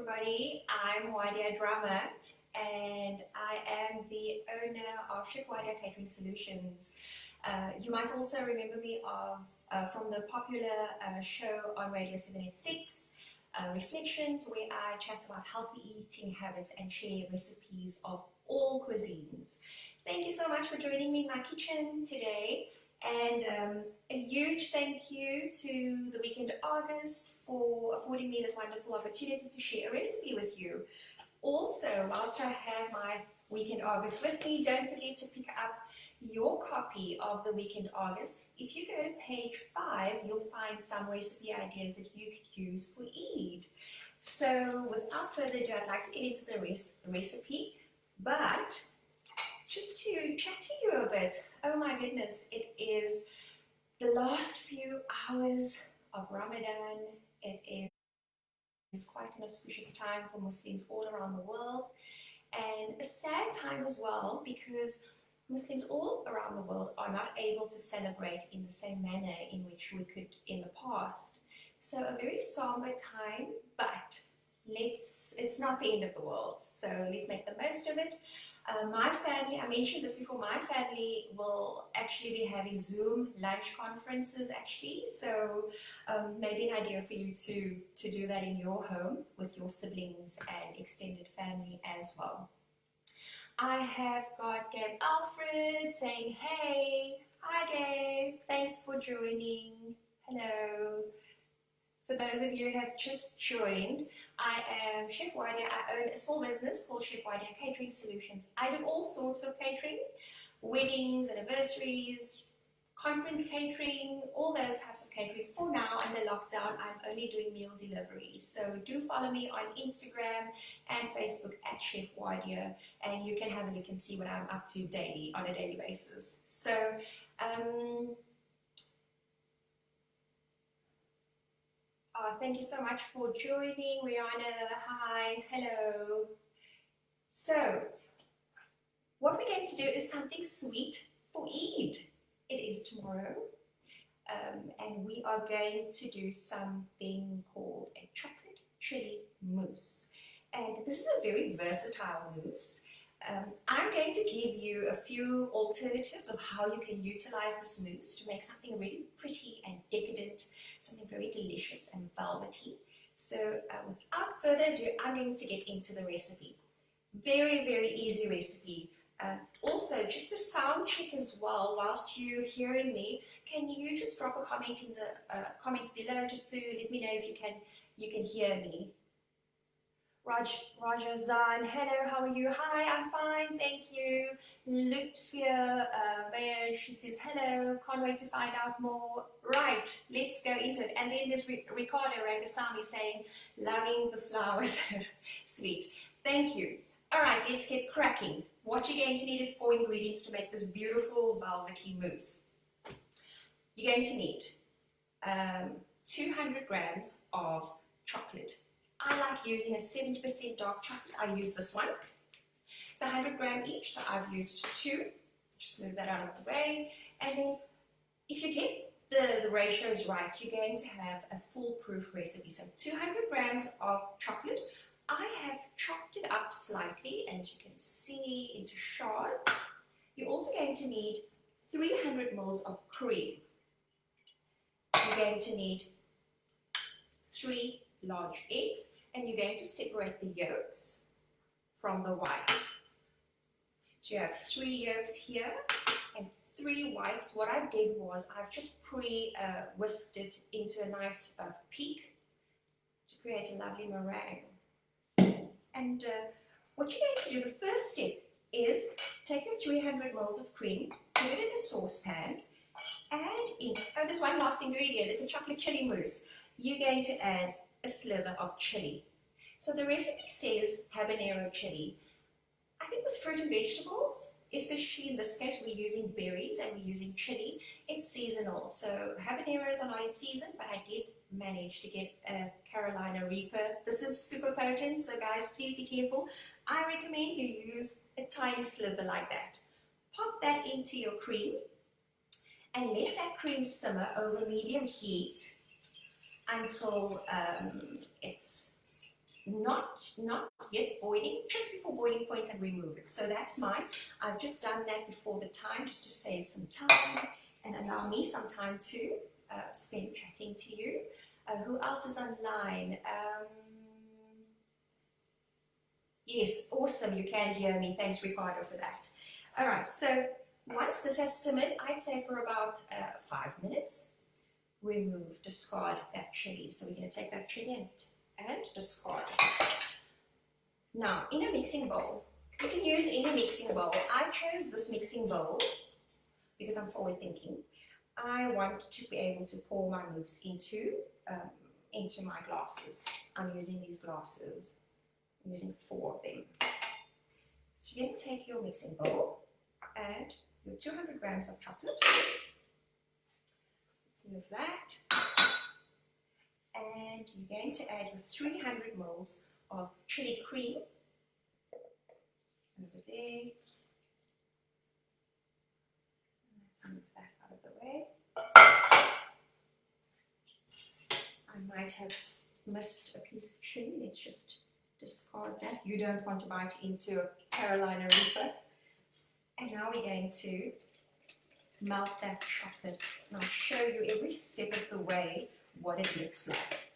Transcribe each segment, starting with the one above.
everybody. I'm Wadia Dramat and I am the owner of Chef Wadia Catering Solutions. You might also remember me from the popular show on Radio 786, Reflections, where I chat about healthy eating habits and share recipes of all cuisines. Thank you so much for joining me in my kitchen today. And a huge thank you to the Weekend August for affording me this wonderful opportunity to share a recipe with you. Also, whilst I have my Weekend August with me, don't forget to pick up your copy of the Weekend August. If you go to page 5, you'll find some recipe ideas that you could use for Eid. So without further ado, I'd like to get into the recipe, but just to chat to you a bit. Oh my goodness, it is the last few hours of Ramadan. It is quite an auspicious time for Muslims all around the world, and a sad time as well because Muslims all around the world are not able to celebrate in the same manner in which we could in the past. So a very somber time, but it's not the end of the world, so let's make the most of it. My family, I mentioned this before, my family will actually be having Zoom lunch conferences actually, so maybe an idea for you to do that in your home with your siblings and extended family as well. I have got Gabe Alfred saying, hey, hi Gabe, thanks for joining, hello. For those of you who have just joined, I am Chef Wadia. I own a small business called Chef Wadia Catering Solutions. I do all sorts of catering, weddings, anniversaries, conference catering, all those types of catering. For now, under lockdown, I'm only doing meal delivery. So do follow me on Instagram and Facebook at Chef Wadia, and you can have a look and see what I'm up to daily, on a daily basis. So, thank you so much for joining, Rihanna. Hi, hello. So, what we're going to do is something sweet for Eid. It is tomorrow, and we are going to do something called a chocolate chili mousse. And this is a very versatile mousse. I'm going to give you a few alternatives of how you can utilize this mousse to make something really pretty and decadent, something very delicious and velvety. So without further ado, I'm going to get into the recipe. Very, very easy recipe. Also, just a sound check as well, whilst you're hearing me, can you just drop a comment in the comments below just to let me know if you can hear me. Raja Zan, hello, how are you? Hi, I'm fine, thank you. Lutfia Bayer, she says, hello, can't wait to find out more. Right, let's go into it. And then there's Ricardo Rangasamy saying, loving the flowers. Sweet, thank you. All right, let's get cracking. What you're going to need is 4 ingredients to make this beautiful velvety mousse. You're going to need 200 grams of chocolate. I like using a 70% dark chocolate. I use this one. It's 100 grams each, so I've used 2. Just move that out of the way. And then if you get the ratios right, you're going to have a foolproof recipe. So 200 grams of chocolate. I have chopped it up slightly, as you can see, into shards. You're also going to need 300 ml of cream. You're going to need 3 large eggs, and you're going to separate the yolks from the whites. So you have 3 yolks here and 3 whites. What I did was I've just whisked it into a nice peak to create a lovely meringue. And what you're going to do, the first step is take your 300 ml of cream, put it in a saucepan, add in, there's one last ingredient, it's a chocolate chili mousse. You're going to add a sliver of chili. So the recipe says habanero chili. I think with fruit and vegetables, especially in this case, we're using berries and we're using chili. It's seasonal, so habaneros are not in season, but I did manage to get a Carolina Reaper. This is super potent, so guys, please be careful. I recommend you use a tiny sliver like that. Pop that into your cream and let that cream simmer over medium heat until it's not yet boiling, just before boiling point, and remove it. So that's mine. I've just done that before the time, just to save some time and allow me some time to spend chatting to you. Who else is online? Yes, awesome, you can hear me. Thanks, Ricardo, for that. All right, so once this has simmered, I'd say for about 5 minutes, remove, discard that chili. So we're going to take that chili and discard it. Now, in a mixing bowl, you can use any mixing bowl. I chose this mixing bowl because I'm forward thinking. I want to be able to pour my mousse into my glasses. I'm using these glasses. I'm using 4 of them. So you're going to take your mixing bowl, add your 200 grams of chocolate. Let's move that. And you're going to add your 300 ml of chili cream over there. Let's move that out of the way. I might have missed a piece of chili. Let's just discard that. You don't want to bite into a Carolina Reaper. And now we're going to melt that chocolate. And I'll show you every step of the way what it looks like.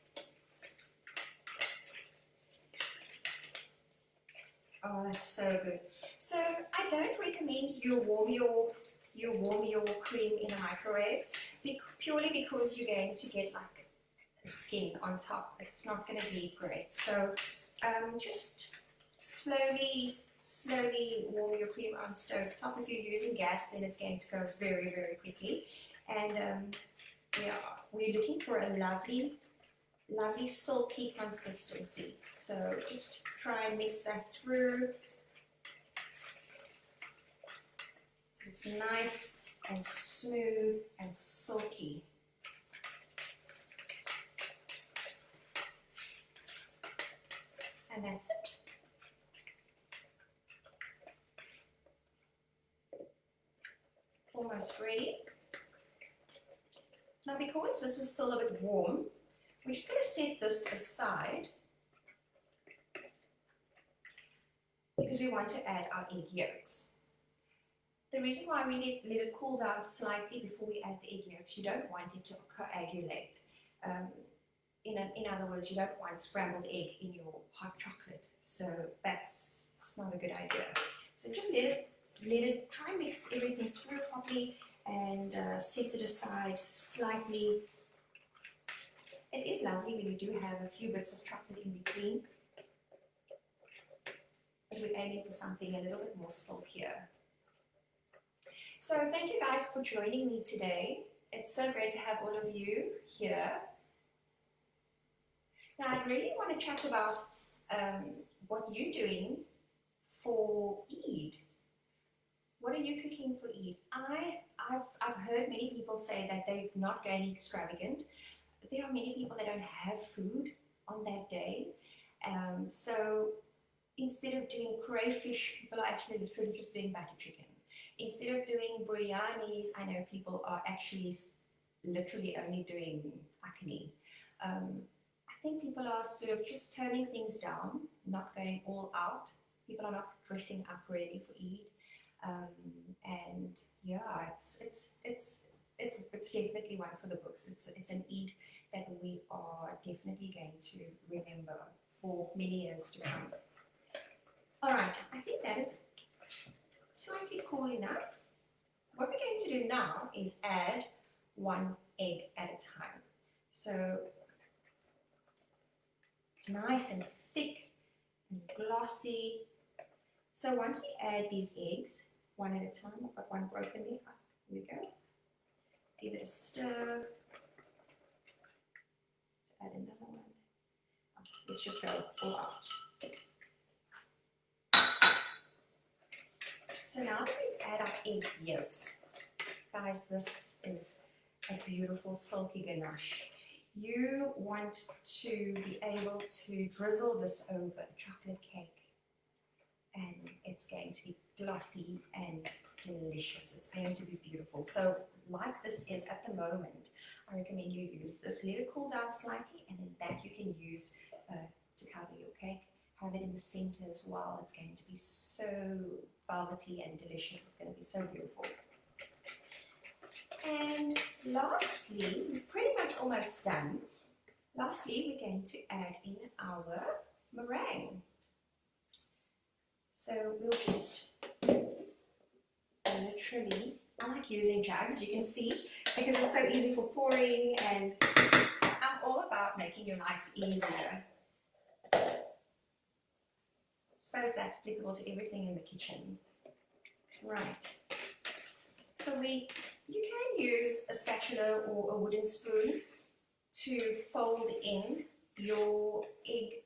Oh, that's so good. So I don't recommend you warm your cream in a microwave, purely because you're going to get like skin on top. It's not going to be great. So just slowly warm your cream on stove top. If you're using gas, then it's going to go very, very quickly. And yeah, we're looking for a lovely silky consistency. So just try and mix that through. So it's nice and smooth and silky. And that's it. Almost ready. Now, because this is still a bit warm, we're just going to set this aside because we want to add our egg yolks. The reason why we let it cool down slightly before we add the egg yolks, you don't want it to coagulate. In other words, you don't want scrambled egg in your hot chocolate. So it's not a good idea. So just let it try and mix everything through properly and set it aside slightly. It is lovely when you do have a few bits of chocolate in between. But we're aiming for something a little bit more silkier. So thank you guys for joining me today. It's so great to have all of you here. Now, I really want to chat about what you're doing for Eid. What are you cooking for Eid? I've heard many people say that they're not going extravagant. But there are many people that don't have food on that day. So instead of doing crayfish, people are actually literally just doing butter chicken. Instead of doing biryanis, I know people are actually literally only doing akni. I think people are sort of just toning things down, not going all out. People are not dressing up really for Eid. And yeah, it's definitely one for the books. It's an Eid that we are definitely going to remember for many years to come. All right, I think that is slightly cool enough. What we're going to do now is add 1 egg at a time. So it's nice and thick and glossy. So once we add these eggs, 1 at a time, I've got 1 broken there. Here we go. Give it a stir. Let's add another one. Let's just go all out. So now that we add our egg yolks, guys, this is a beautiful silky ganache. You want to be able to drizzle this over chocolate cake, and it's going to be glossy and delicious. It's going to be beautiful. So like this is at the moment, I recommend you use this. Let it cool down slightly, and then that you can use to cover your cake. have it in the center as well. It's going to be so velvety and delicious. It's going to be so beautiful. And lastly, we're pretty much almost done. Lastly, we're going to add in our meringue. So we'll just literally, I like using jugs, you can see, because it's so easy for pouring, and I'm all about making your life easier. I suppose that's applicable to everything in the kitchen. Right. So you can use a spatula or a wooden spoon to fold in your egg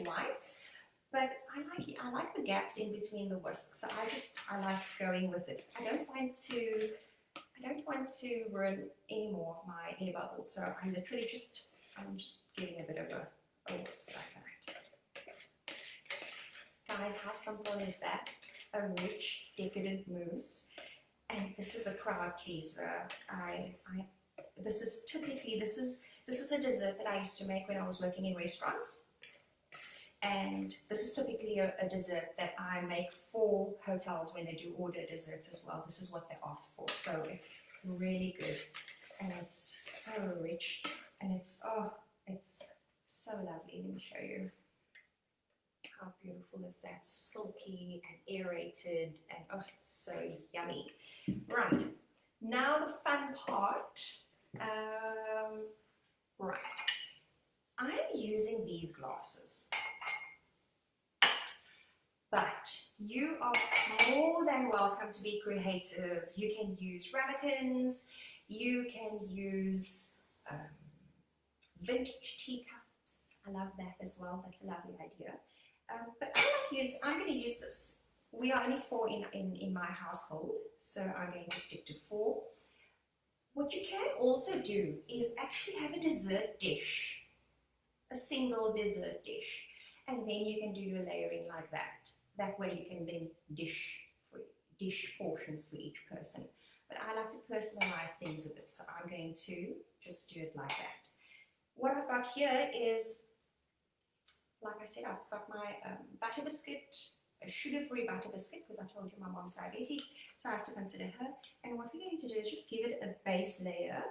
whites, but I like the gaps in between the whisks, so I like going with it. I don't want to ruin any more of my air bubbles, so I'm just giving a bit of a whisk like that. Guys, how simple is that? A rich, decadent mousse, and this is a crowd pleaser. This is a dessert that I used to make when I was working in restaurants, and this is typically a dessert that I make for hotels when they do order desserts as well. This is what they ask for, so it's really good, and it's so rich, and it's so lovely. Let me show you. How beautiful is that? Silky and aerated, and oh, it's so yummy. Right, now the fun part. Right, I'm using these glasses, but you are more than welcome to be creative. You can use ramekins, you can use vintage teacups. I love that as well. That's a lovely idea. But I'm going to use this. We are only 4 in my household, so I'm going to stick to 4. What you can also do is actually have a dessert dish, a single dessert dish, and then you can do your layering like that. That way you can then dish portions for each person. But I like to personalize things a bit, so I'm going to just do it like that. What I've got here is, like I said, I've got my butter biscuit, a sugar-free butter biscuit, because I told you my mom's diabetic, so I have to consider her. And what we're going to do is just give it a base layer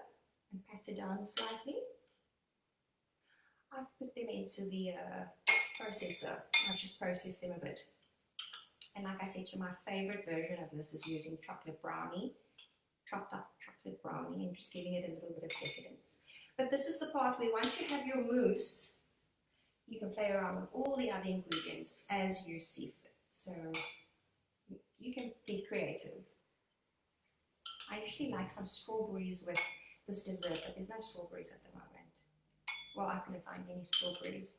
and pat it down slightly. I've put them into the processor. I've just processed them a bit. And like I said, my favorite version of this is using chocolate brownie, chopped up chocolate brownie, and just giving it a little bit of decadence. But this is the part where once you have your mousse, you can play around with all the other ingredients as you see fit. So you can be creative. I actually like some strawberries with this dessert, but there's no strawberries at the moment. Well, I couldn't find any strawberries.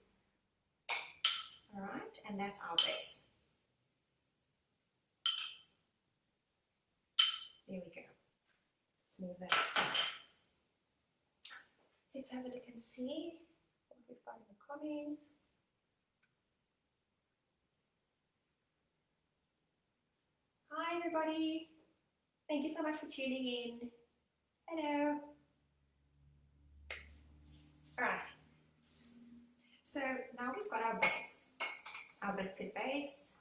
All right, and that's our base. There we go. Let's move that aside. Let's have a look and see what we've got in the comments. Hi everybody. Thank you so much for tuning in. Hello. All right. So now we've got our base, our biscuit base.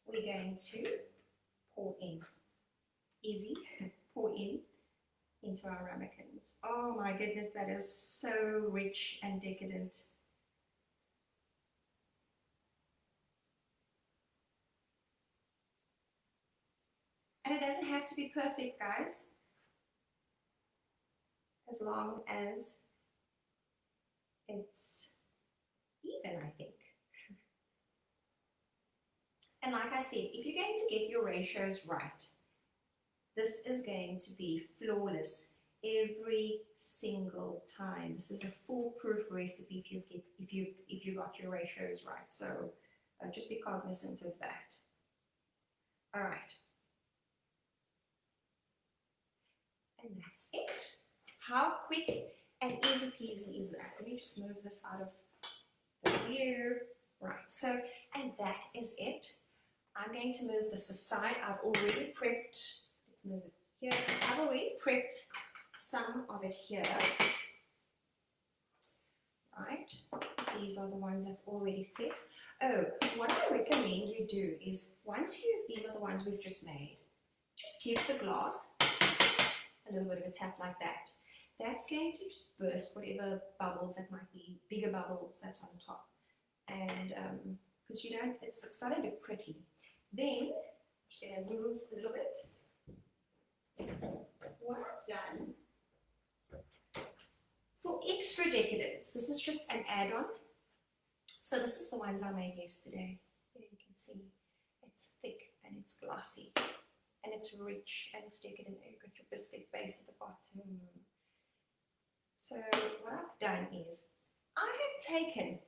We're going to pour in. Easy, pour in into our ramekins. Oh my goodness, that is so rich and decadent. And it doesn't have to be perfect, guys, as long as it's even, I think. And like I said, if you're going to get your ratios right, this is going to be flawless every single time. This is a foolproof recipe if you got your ratios right. So just be cognizant of that. All right. And that's it. How quick and easy peasy is that? Let me just move this out of the view. Right, so, and that is it. I'm going to move this aside. I've already prepped, move it here. I've already prepped some of it here. right? These are the ones that's already set. Oh, what I recommend you do is these are the ones we've just made, just give the glass a little bit of a tap like that. That's going to just burst whatever bubbles that might be, bigger bubbles that's on top. And because you don't, it's got to look pretty. Then, I'm just going to move a little bit. What I've done, for extra decadence, this is just an add-on. So this is the ones I made yesterday. There you can see it's thick and it's glossy and it's rich and it's decadent. You've got your biscuit base at the bottom. So what I've done is I have taken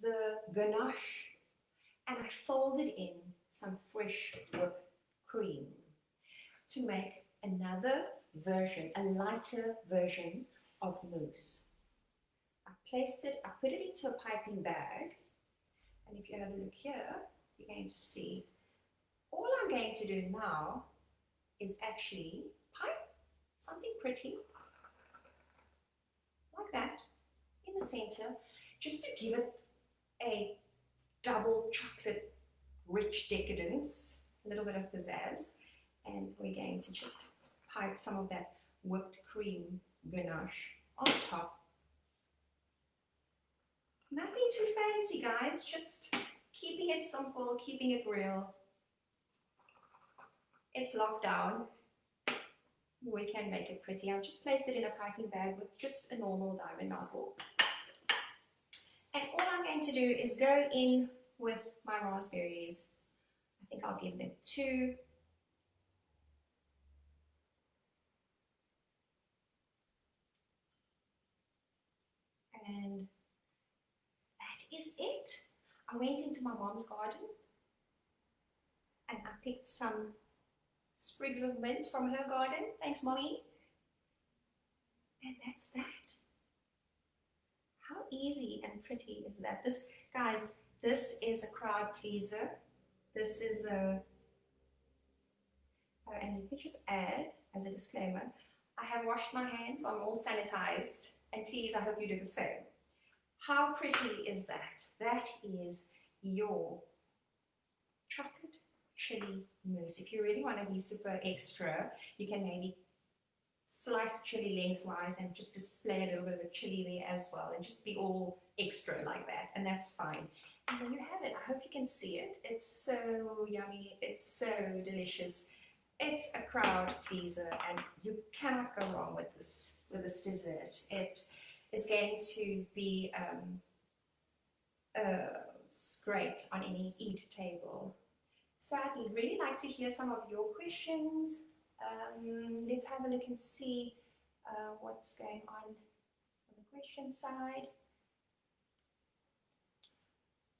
the ganache and I folded in some fresh whipped cream to make another version, a lighter version of mousse. I put it into a piping bag, and if you have a look here, you're going to see all I'm going to do now is actually pipe something pretty like that in the center, just to give it a double chocolate rich decadence, a little bit of pizzazz, and we're going to just pipe some of that whipped cream ganache on top. Nothing too fancy, guys, just keeping it simple, keeping it real. It's locked down. We can make it pretty. I've just placed it in a piping bag with just a normal diamond nozzle. And all I'm going to do is go in with my raspberries. I think I'll give them 2. And that is it. I went into my mom's garden and I picked some sprigs of mint from her garden. Thanks, Mommy. And that's that. How easy and pretty is that? This, guys, this is a crowd pleaser. This is a, oh, and you can just add, as a disclaimer, I have washed my hands, I'm all sanitized, and please, I hope you do the same. How pretty is that? That is your chocolate chili mousse. If you really want to be super extra, you can maybe slice chili lengthwise and just display a little bit of chili there as well, and just be all extra like that, and that's fine. And there you have it. I hope you can see it. It's so yummy. It's so delicious. It's a crowd pleaser, and you cannot go wrong with this dessert. It is going to be great on any Eid table. So I'd really like to hear some of your questions. Let's have a look and see what's going on the question side.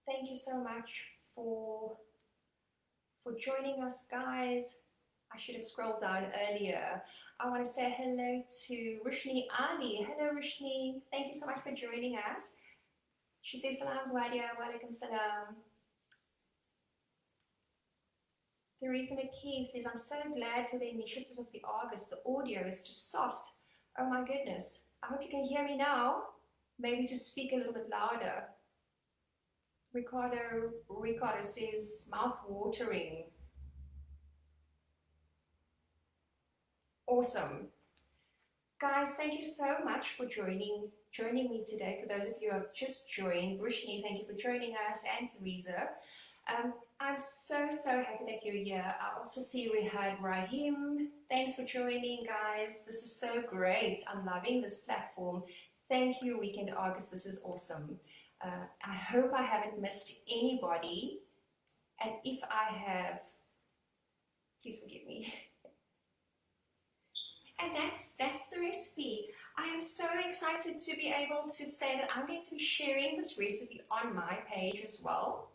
Thank you so much for joining us, guys. I should have scrolled down earlier. I want to say hello to Rushni Ali. Hello, Rushni. Thank you so much for joining us. She says, Salam Wadia, walaikum salam. Theresa McKee says, I'm so glad for the initiative of the August. The audio is just soft. Oh my goodness. I hope you can hear me now. Maybe to speak a little bit louder. Ricardo says, mouth-watering. Awesome. Guys, thank you so much for joining me today. For those of you who have just joined, Rushni, thank you for joining us, and Theresa. I'm so happy that you're here. I also see we had Rahim. Thanks for joining, guys. This is so great. I'm loving this platform. Thank you, Weekend August. This is awesome. I hope I haven't missed anybody. And if I have, please forgive me. And that's the recipe. I am so excited to be able to say that I'm going to be sharing this recipe on my page as well.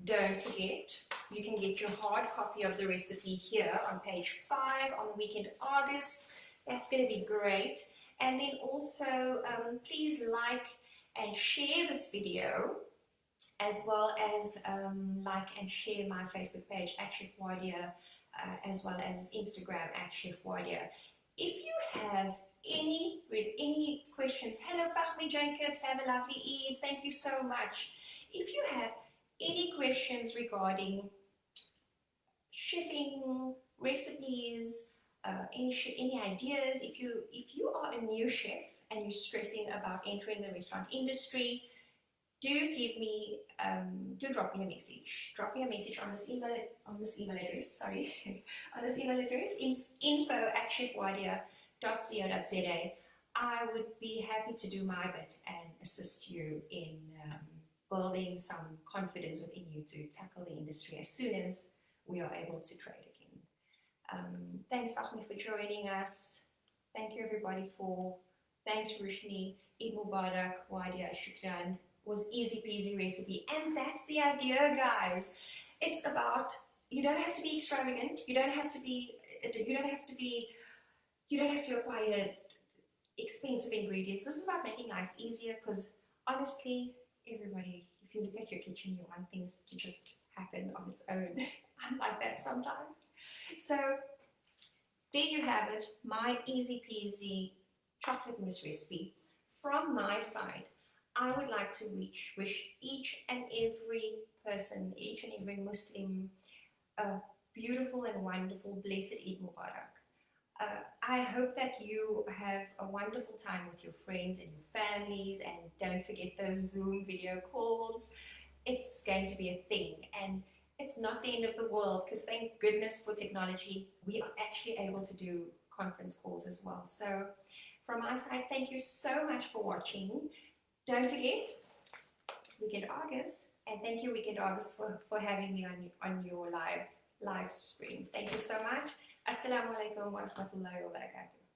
Don't forget, you can get your hard copy of the recipe here on page 5 on the Weekend August. That's going to be great. And then also, please like and share this video, as well as like and share my Facebook page at Chef Wadia, as well as Instagram at Chef Wadia. If you have any questions, hello Fahmi Jacobs, have a lovely Eid, thank you so much. If you have any questions regarding chefing, recipes, any ideas, if you are a new chef and you're stressing about entering the restaurant industry, do give me, do drop me a message. Drop me a message on this email address, sorry, on this email address, info@chefwadia.co.za. I would be happy to do my bit and assist you in building some confidence within you to tackle the industry as soon as we are able to trade again. Thanks, Fahmi, for joining us. Thank you, everybody, thanks, Rushni, Eid Mubarak, Wadia, Shukran. Was easy peasy recipe, and that's the idea, guys. It's about, you don't have to be extravagant, you don't have to acquire expensive ingredients. This is about making life easier, because honestly, everybody, if you look at your kitchen, you want things to just happen on its own. I'm like that sometimes. So there you have it, my easy peasy chocolate mousse recipe. From my side, I would like to wish each and every person, each and every Muslim, a beautiful and wonderful, blessed Eid Mubarak. I hope that you have a wonderful time with your friends and your families, and don't forget those Zoom video calls. It's going to be a thing, and it's not the end of the world, because thank goodness for technology, we are actually able to do conference calls as well. So from my side, thank you so much for watching. Don't forget, Weekend August, and thank you, Weekend August, for having me on your live stream. Thank you so much. Assalamu alaikum wa rahmatullahi wa barakatuh.